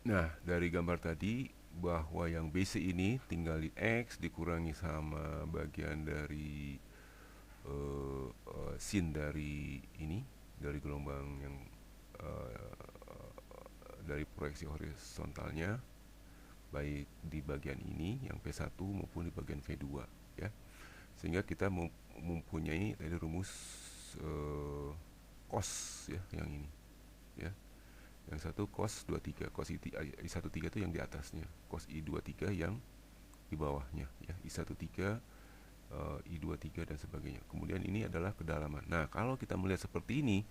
Nah, dari gambar tadi bahwa yang BC ini tinggal di X dikurangi sama bagian dari sin dari ini, dari gelombang yang eh, dari proyeksi horizontalnya, baik di bagian ini yang V1 maupun di bagian V2, ya. Sehingga kita mempunyai dari rumus eh, cos, ya, yang ini, ya. Yang satu cos 23, cos I13 itu yang di atasnya, cos I23 yang di bawahnya, ya, I13, I23 dan sebagainya. Kemudian ini adalah kedalaman. Nah, kalau kita melihat seperti ini,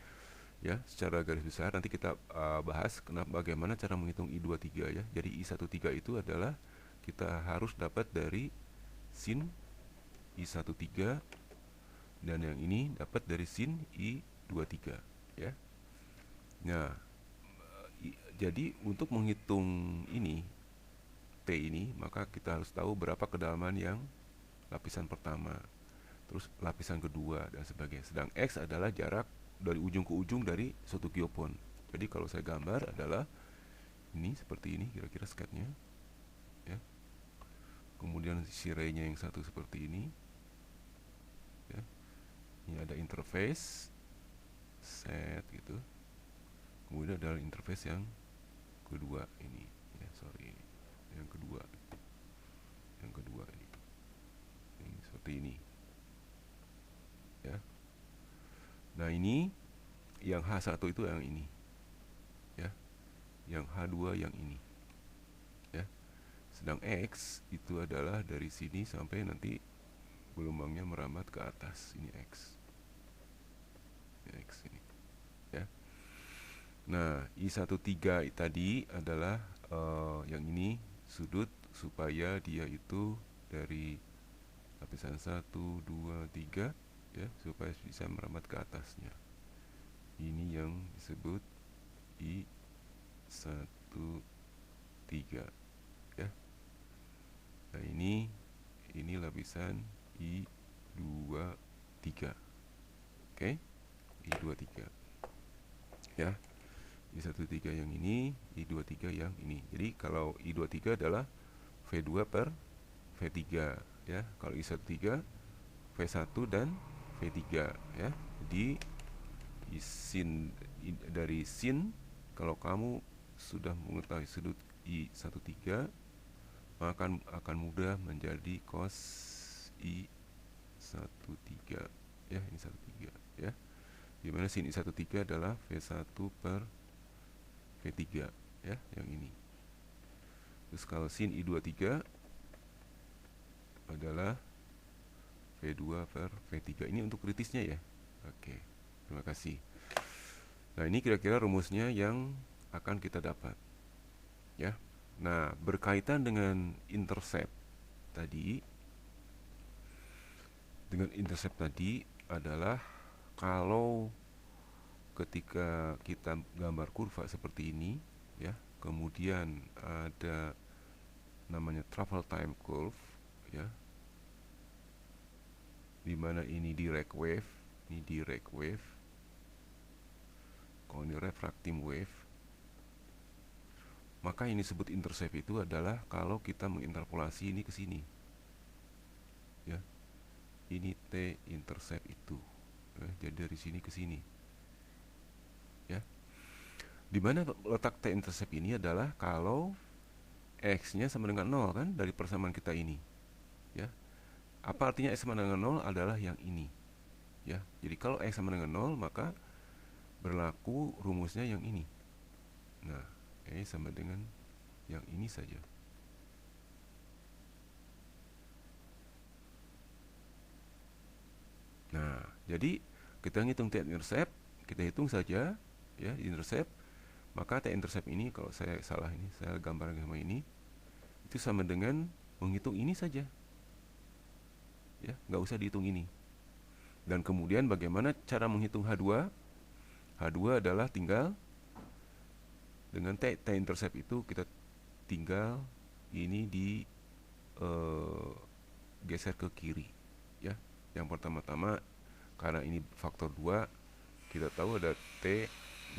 ya, secara garis besar nanti kita bahas bagaimana cara menghitung I23, ya. Jadi I13 itu adalah kita harus dapat dari sin I13, dan yang ini dapat dari sin I23, ya. Nah, jadi untuk menghitung ini T ini, maka kita harus tahu berapa kedalaman yang lapisan pertama, terus lapisan kedua dan sebagainya. Sedang X adalah jarak dari ujung ke ujung dari suatu geopon. Jadi kalau saya gambar adalah ini seperti ini kira-kira sketnya, ya. Kemudian sirenya yang satu seperti ini, ya. Ini ada interface set gitu. Kemudian ada interface yang kedua ini, ya, sorry, ini yang kedua, ini seperti ini, ya. Nah, ini yang H1 itu yang ini, ya. Yang H2 yang ini, ya. Sedang X itu adalah dari sini sampai nanti gelombangnya merambat ke atas. Ini X, ini, ya. Nah, I13 tadi adalah yang ini sudut, supaya dia itu dari lapisan 1, 2, 3, ya, supaya bisa merambat ke atasnya. Ini yang disebut I13, ya. Nah, ini lapisan I23. Oke, I23, ya. I13 yang ini, I23 yang ini. Jadi kalau I23 adalah V2 per V3, ya. Kalau I13 V1 dan V3, ya. Jadi dari sin, kalau kamu sudah mengetahui sudut I13, maka akan mudah menjadi cos I13, ya. Ini 13, ya. Dimana sin I13 adalah V1 per V3, ya, yang ini. Terus kalau sin I23 adalah V2 per V3. Ini untuk kritisnya, ya. Oke, terima kasih. Nah, ini kira-kira rumusnya yang akan kita dapat, ya. Nah, berkaitan dengan intercept tadi, adalah kalau ketika kita gambar kurva seperti ini, ya, kemudian ada namanya travel time curve, ya, dimana ini direct wave, kalau ini refracting wave, maka yang disebut intercept itu adalah kalau kita menginterpolasi ini ke sini, ya. Ini T intercept itu, ya, jadi dari sini ke sini, ya. Dimana letak T intercept ini adalah kalau X-nya sama dengan 0, kan, dari persamaan kita ini, ya. Apa artinya X sama dengan 0? Adalah yang ini, ya. Jadi kalau X sama dengan 0, maka berlaku rumusnya yang ini. Nah, X sama dengan yang ini saja. Nah, jadi kita hitung T intercept, kita hitung saja, ya, intercept. Maka T intercept ini, kalau saya salah ini, saya gambar sama ini, itu sama dengan menghitung ini saja, ya, nggak usah dihitung ini. Dan kemudian bagaimana cara menghitung H2? H2 adalah tinggal dengan T intercept itu kita tinggal ini di geser ke kiri, ya. Yang pertama-tama, karena ini faktor 2, kita tahu ada T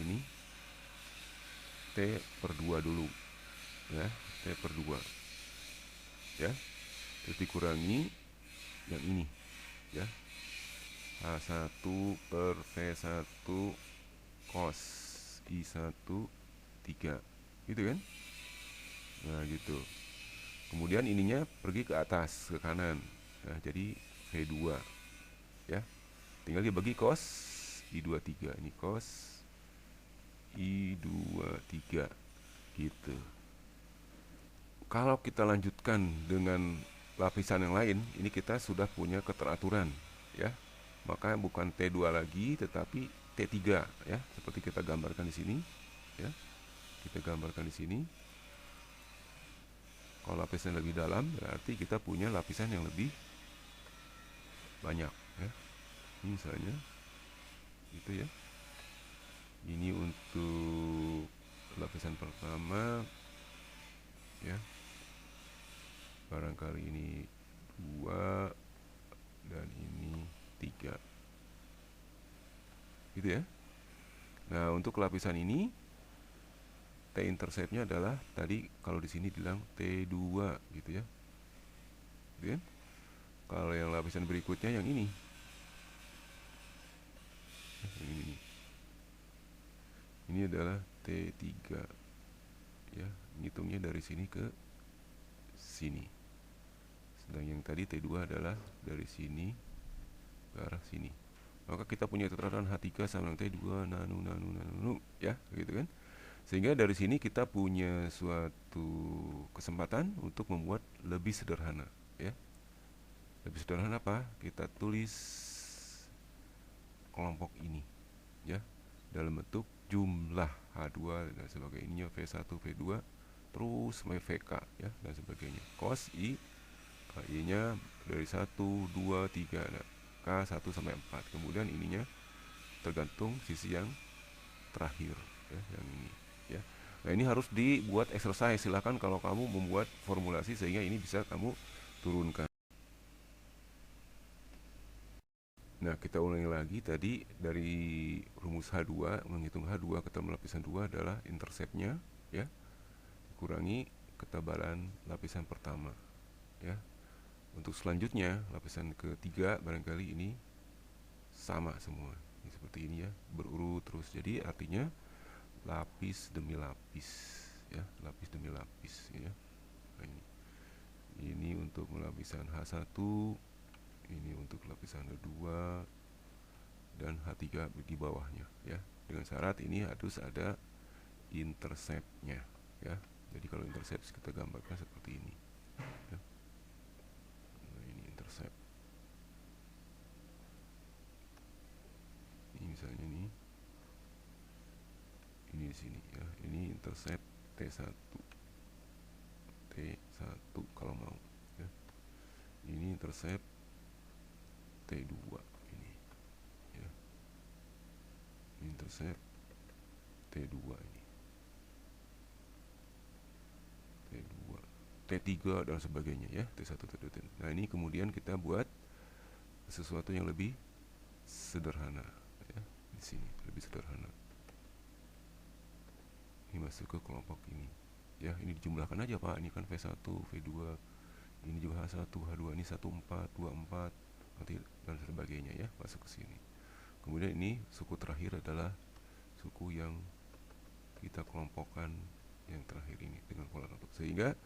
ini, T per 2 dulu, ya, T per 2 ya, terus dikurangi yang ini ya, H1 per V1 cos I1 3 gitu kan. Nah gitu, kemudian ininya pergi ke atas ke kanan, nah jadi V2 ya, tinggal dibagi cos I23, ini cos I23 gitu. Kalau kita lanjutkan dengan lapisan yang lain, ini kita sudah punya keteraturan ya. Maka bukan T2 lagi tetapi T3 ya, seperti kita gambarkan di sini ya. Kita gambarkan di sini. Kalau lapisan lebih dalam berarti kita punya lapisan yang lebih banyak ya. Ini misalnya gitu ya. Ini untuk lapisan pertama ya. Barangkali ini 2 dan ini 3 gitu ya. Nah untuk lapisan ini T interceptnya adalah tadi kalau di sini bilang T2 gitu ya. Gitu kan? Kalau yang lapisan berikutnya yang ini. Yang ini. Ini adalah T3 ya, ngitungnya dari sini ke sini. Sedang yang tadi T2 adalah dari sini ke arah sini. Maka kita punya keterangan H3 sama dengan T2 nanu ya, gitu kan. Sehingga dari sini kita punya suatu kesempatan untuk membuat lebih sederhana ya. Lebih sederhana apa? Kita tulis kelompok ini ya dalam bentuk jumlah H2 dan sebagainya, V1, V2 terus sampai VK ya dan sebagainya. Cos I nya dari 1, 2, 3 nah, K 1 sampai 4. Kemudian ininya tergantung sisi yang terakhir ya, yang ini ya. Nah, ini harus dibuat exercise. Silahkan kalau kamu membuat formulasi sehingga ini bisa kamu turunkan. Nah, kita ulangi lagi tadi dari rumus H2, menghitung H2 ketemu lapisan 2 adalah interceptnya ya, kurangi ketebalan lapisan pertama ya. Untuk selanjutnya lapisan ketiga barangkali ini sama semua. Ini seperti ini ya, berurut terus. Jadi artinya lapis demi lapis ya, lapis demi lapis ya. Nah, ini untuk lapisan H1, ini untuk lapisan H2 dan H3 di bawahnya ya. Dengan syarat ini harus ada interceptnya ya. Jadi kalau intercept kita gambarkan seperti ini ya. Nah, ini intercept. Ini misalnya nih, ini di sini ya. Ini intercept T1 kalau mau ya. Ini intercept T2 ini ya. Ini intercept T2 ini, T2, T3 dan sebagainya ya, T1, T2, T2. Nah, ini kemudian kita buat sesuatu yang lebih sederhana ya. Di sini lebih sederhana. Ini masuk ke kelompok ini ya. Ini dijumlahkan aja Pak, ini kan V1, V2, ini juga H1, H2, ini 14, 24 nanti dan sebagainya ya, masuk ke sini. Kemudian ini suku terakhir adalah suku yang kita kelompokkan yang terakhir ini dengan pola rambut, sehingga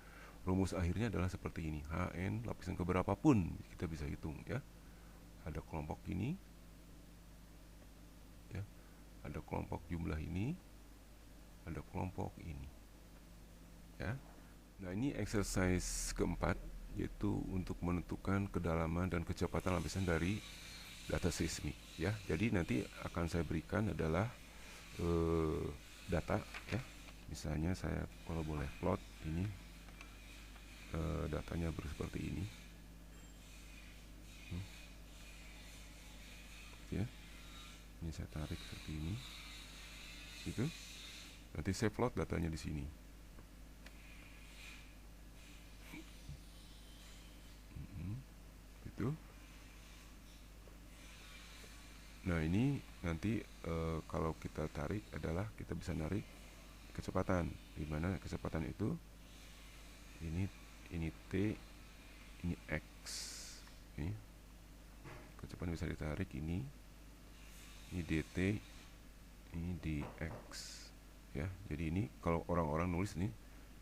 rumus akhirnya adalah seperti ini. Hn lapisan keberapa pun kita bisa hitung ya. Ada kelompok ini ya, ada kelompok jumlah ini, ada kelompok ini ya. Nah, ini exercise keempat, yaitu untuk menentukan kedalaman dan kecepatan lapisan dari data seismik ya. Jadi nanti akan saya berikan adalah data ya. Misalnya saya kalau boleh plot ini, datanya seperti ini ya. Ini saya tarik seperti ini gitu. Nanti saya plot datanya di sini. Gitu. Nah, ini nanti kalau kita tarik adalah kita bisa narik kecepatan, di mana kecepatan itu ini T, ini X. Ini kecepatan bisa ditarik, ini dt, ini dx ya. Jadi ini kalau orang-orang nulis ini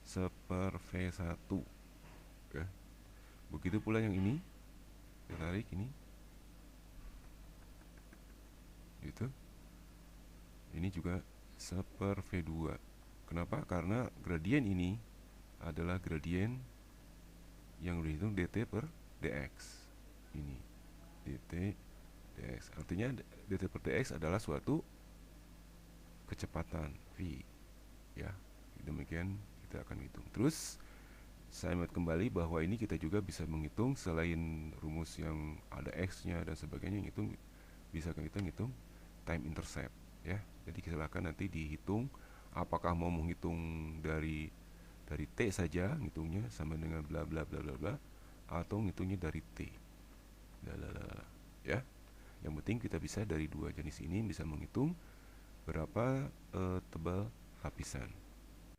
1/V1 ya. Begitu pula yang ini ditarik ini gitu. Ini juga 1/V2. Kenapa? Karena gradien ini adalah gradien yang dihitung dt per dx. Ini dt dx. Artinya dt per dx adalah suatu kecepatan v ya. Demikian kita akan hitung. Terus saya ingat kembali bahwa ini kita juga bisa menghitung selain rumus yang ada x-nya dan sebagainya, ngitung bisa kita hitung time intercept ya. Jadi silakan nanti dihitung apakah mau menghitung dari t saja, ngitungnya sama dengan bla bla bla bla bla, atau ngitungnya dari t. Ya. Yang penting kita bisa dari dua jenis ini bisa menghitung berapa tebal lapisan.